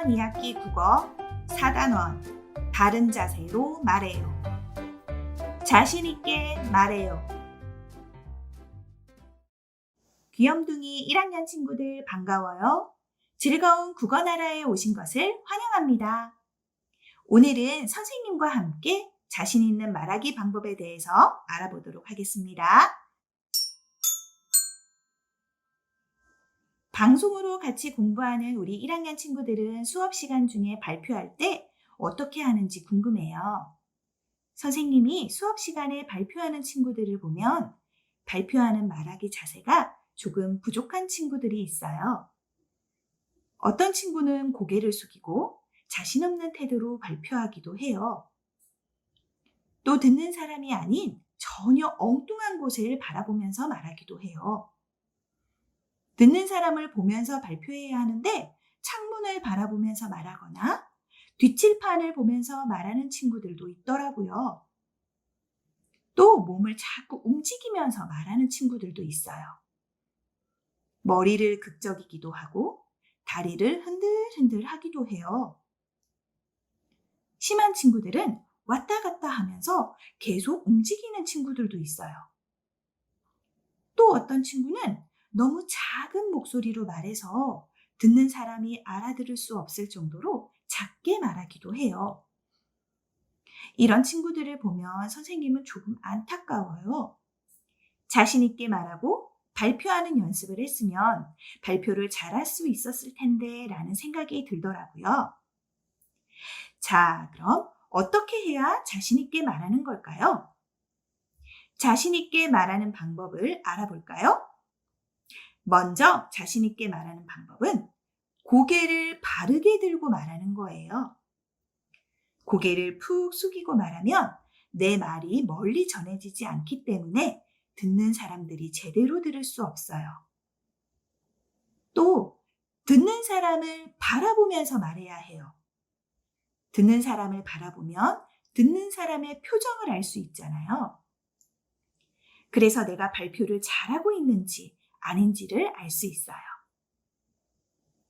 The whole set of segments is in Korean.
1학년 2학기 국어 4단원 바른 자세로 말해요. 자신 있게 말해요. 귀염둥이 1학년 친구들 반가워요. 즐거운 국어 나라에 오신 것을 환영합니다. 오늘은 선생님과 함께 자신 있는 말하기 방법에 대해서 알아보도록 하겠습니다. 방송으로 같이 공부하는 우리 1학년 친구들은 수업 시간 중에 발표할 때 어떻게 하는지 궁금해요. 선생님이 수업 시간에 발표하는 친구들을 보면 발표하는 말하기 자세가 조금 부족한 친구들이 있어요. 어떤 친구는 고개를 숙이고 자신 없는 태도로 발표하기도 해요. 또 듣는 사람이 아닌 전혀 엉뚱한 곳을 바라보면서 말하기도 해요. 듣는 사람을 보면서 발표해야 하는데 창문을 바라보면서 말하거나 뒷칠판을 보면서 말하는 친구들도 있더라고요. 또 몸을 자꾸 움직이면서 말하는 친구들도 있어요. 머리를 극적이기도 하고 다리를 흔들흔들 하기도 해요. 심한 친구들은 왔다 갔다 하면서 계속 움직이는 친구들도 있어요. 또 어떤 친구는 너무 작은 목소리로 말해서 듣는 사람이 알아들을 수 없을 정도로 작게 말하기도 해요. 이런 친구들을 보면 선생님은 조금 안타까워요. 자신 있게 말하고 발표하는 연습을 했으면 발표를 잘할 수 있었을 텐데 라는 생각이 들더라고요. 자, 그럼 어떻게 해야 자신 있게 말하는 걸까요? 자신 있게 말하는 방법을 알아볼까요? 먼저 자신 있게 말하는 방법은 고개를 바르게 들고 말하는 거예요. 고개를 푹 숙이고 말하면 내 말이 멀리 전해지지 않기 때문에 듣는 사람들이 제대로 들을 수 없어요. 또 듣는 사람을 바라보면서 말해야 해요. 듣는 사람을 바라보면 듣는 사람의 표정을 알 수 있잖아요. 그래서 내가 발표를 잘하고 있는지 아닌지를 알 수 있어요.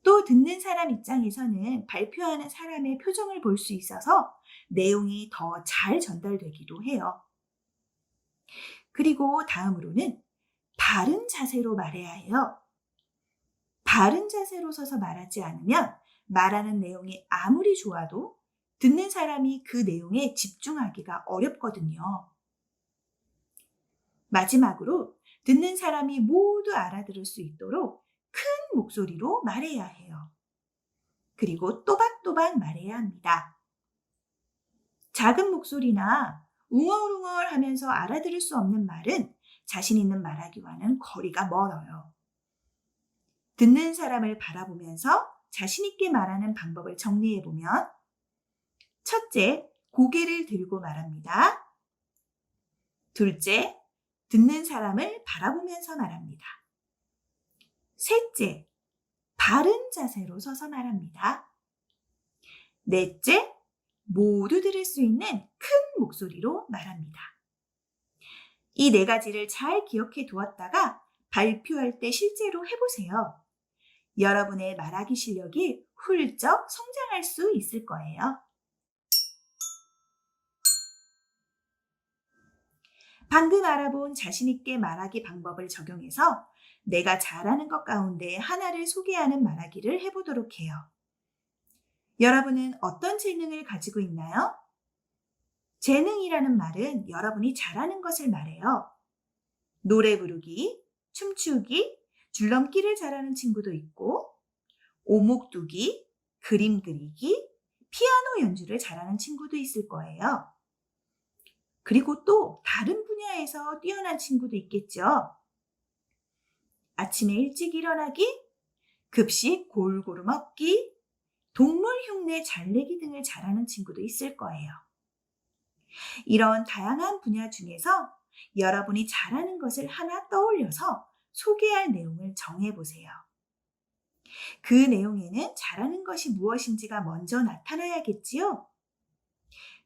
또 듣는 사람 입장에서는 발표하는 사람의 표정을 볼 수 있어서 내용이 더 잘 전달되기도 해요. 그리고 다음으로는 바른 자세로 말해야 해요. 바른 자세로 서서 말하지 않으면 말하는 내용이 아무리 좋아도 듣는 사람이 그 내용에 집중하기가 어렵거든요. 마지막으로 듣는 사람이 모두 알아들을 수 있도록 큰 목소리로 말해야 해요. 그리고 또박또박 말해야 합니다. 작은 목소리나 웅얼웅얼 하면서 알아들을 수 없는 말은 자신 있는 말하기와는 거리가 멀어요. 듣는 사람을 바라보면서 자신 있게 말하는 방법을 정리해보면 첫째, 고개를 들고 말합니다. 둘째, 듣는 사람을 바라보면서 말합니다. 셋째, 바른 자세로 서서 말합니다. 넷째, 모두 들을 수 있는 큰 목소리로 말합니다. 이 네 가지를 잘 기억해 두었다가 발표할 때 실제로 해보세요. 여러분의 말하기 실력이 훌쩍 성장할 수 있을 거예요. 방금 알아본 자신 있게 말하기 방법을 적용해서 내가 잘하는 것 가운데 하나를 소개하는 말하기를 해보도록 해요. 여러분은 어떤 재능을 가지고 있나요? 재능이라는 말은 여러분이 잘하는 것을 말해요. 노래 부르기, 춤추기, 줄넘기를 잘하는 친구도 있고 오목두기, 그림 그리기, 피아노 연주를 잘하는 친구도 있을 거예요. 그리고 또 다른 분야에서 뛰어난 친구도 있겠죠. 아침에 일찍 일어나기, 급식 골고루 먹기, 동물 흉내 잘 내기 등을 잘하는 친구도 있을 거예요. 이런 다양한 분야 중에서 여러분이 잘하는 것을 하나 떠올려서 소개할 내용을 정해보세요. 그 내용에는 잘하는 것이 무엇인지가 먼저 나타나야겠지요?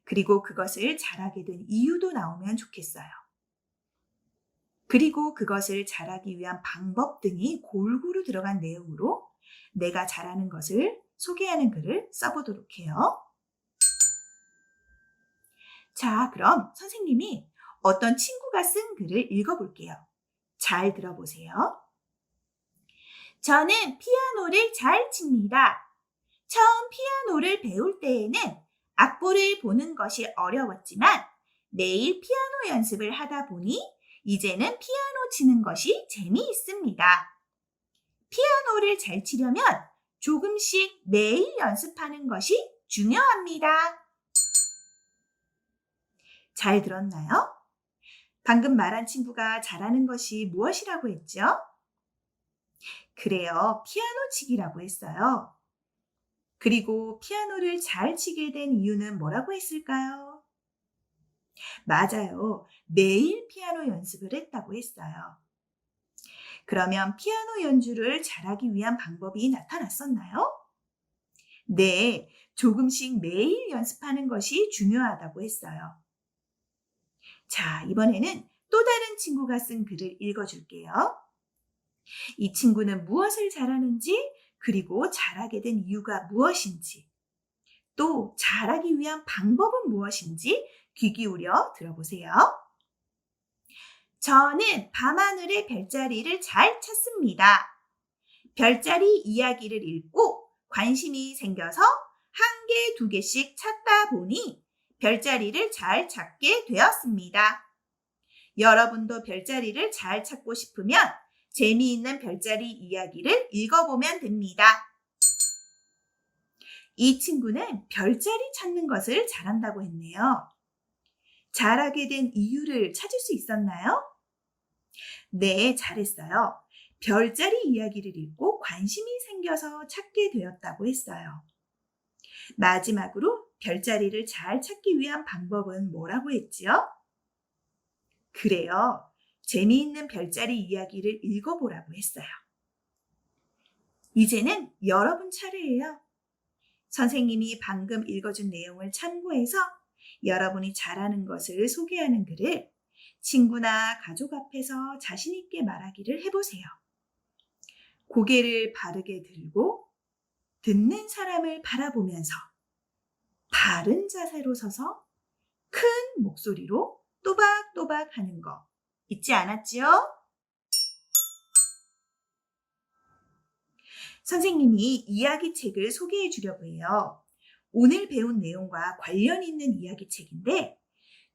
그리고 그것을 잘하게 된 이유도 나오면 좋겠어요. 그리고 그것을 잘하기 위한 방법 등이 골고루 들어간 내용으로 내가 잘하는 것을 소개하는 글을 써보도록 해요. 자, 그럼 선생님이 어떤 친구가 쓴 글을 읽어볼게요. 잘 들어보세요. 저는 피아노를 잘 칩니다. 처음 피아노를 배울 때에는 악보를 보는 것이 어려웠지만 매일 피아노 연습을 하다 보니 이제는 피아노 치는 것이 재미있습니다. 피아노를 잘 치려면 조금씩 매일 연습하는 것이 중요합니다. 잘 들었나요? 방금 말한 친구가 잘하는 것이 무엇이라고 했죠? 그래요, 피아노 치기라고 했어요. 그리고 피아노를 잘 치게 된 이유는 뭐라고 했을까요? 맞아요. 매일 피아노 연습을 했다고 했어요. 그러면 피아노 연주를 잘하기 위한 방법이 나타났었나요? 네, 조금씩 매일 연습하는 것이 중요하다고 했어요. 자, 이번에는 또 다른 친구가 쓴 글을 읽어줄게요. 이 친구는 무엇을 잘하는지, 그리고 잘하게 된 이유가 무엇인지, 또 잘하기 위한 방법은 무엇인지 귀 기울여 들어보세요. 저는 밤하늘의 별자리를 잘 찾습니다. 별자리 이야기를 읽고 관심이 생겨서 한 개, 두 개씩 찾다 보니 별자리를 잘 찾게 되었습니다. 여러분도 별자리를 잘 찾고 싶으면 재미있는 별자리 이야기를 읽어보면 됩니다. 이 친구는 별자리 찾는 것을 잘한다고 했네요. 잘하게 된 이유를 찾을 수 있었나요? 네, 잘했어요. 별자리 이야기를 읽고 관심이 생겨서 찾게 되었다고 했어요. 마지막으로 별자리를 잘 찾기 위한 방법은 뭐라고 했지요? 그래요. 재미있는 별자리 이야기를 읽어보라고 했어요. 이제는 여러분 차례예요. 선생님이 방금 읽어준 내용을 참고해서 여러분이 잘하는 것을 소개하는 글을 친구나 가족 앞에서 자신 있게 말하기를 해보세요. 고개를 바르게 들고 듣는 사람을 바라보면서 바른 자세로 서서 큰 목소리로 또박또박 하는 거 잊지 않았지요? 선생님이 이야기책을 소개해 주려고 해요. 오늘 배운 내용과 관련 있는 이야기책인데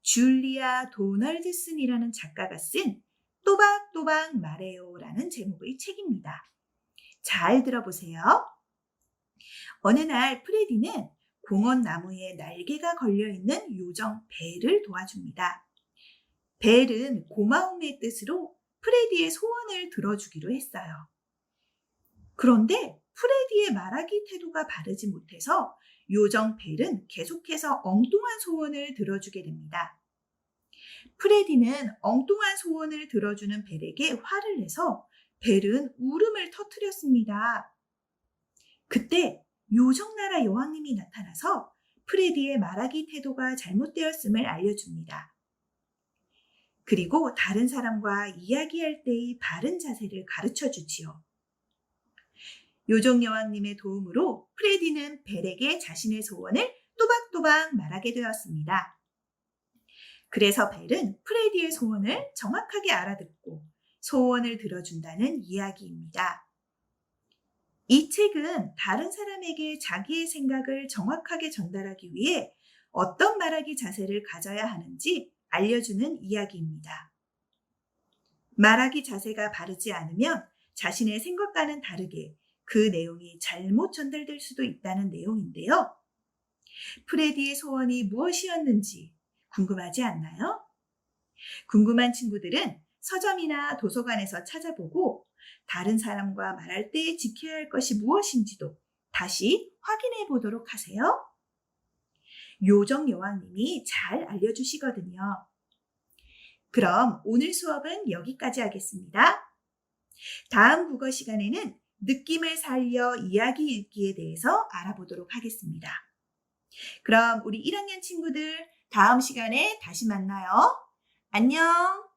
줄리아 도널드슨이라는 작가가 쓴 또박또박 말해요라는 제목의 책입니다. 잘 들어보세요. 어느 날 프레디는 공원 나무에 날개가 걸려있는 요정 벨을 도와줍니다. 벨은 고마움의 뜻으로 프레디의 소원을 들어주기로 했어요. 그런데 프레디의 말하기 태도가 바르지 못해서 요정 벨은 계속해서 엉뚱한 소원을 들어주게 됩니다. 프레디는 엉뚱한 소원을 들어주는 벨에게 화를 내서 벨은 울음을 터뜨렸습니다. 그때 요정나라 여왕님이 나타나서 프레디의 말하기 태도가 잘못되었음을 알려줍니다. 그리고 다른 사람과 이야기할 때의 바른 자세를 가르쳐 주지요. 요정 여왕님의 도움으로 프레디는 벨에게 자신의 소원을 또박또박 말하게 되었습니다. 그래서 벨은 프레디의 소원을 정확하게 알아듣고 소원을 들어준다는 이야기입니다. 이 책은 다른 사람에게 자기의 생각을 정확하게 전달하기 위해 어떤 말하기 자세를 가져야 하는지 알려주는 이야기입니다. 말하기 자세가 바르지 않으면 자신의 생각과는 다르게 그 내용이 잘못 전달될 수도 있다는 내용인데요. 프레디의 소원이 무엇이었는지 궁금하지 않나요? 궁금한 친구들은 서점이나 도서관에서 찾아보고 다른 사람과 말할 때 지켜야 할 것이 무엇인지도 다시 확인해 보도록 하세요. 요정 여왕님이 잘 알려주시거든요. 그럼 오늘 수업은 여기까지 하겠습니다. 다음 국어 시간에는 느낌을 살려 이야기 읽기에 대해서 알아보도록 하겠습니다. 그럼 우리 1학년 친구들 다음 시간에 다시 만나요. 안녕!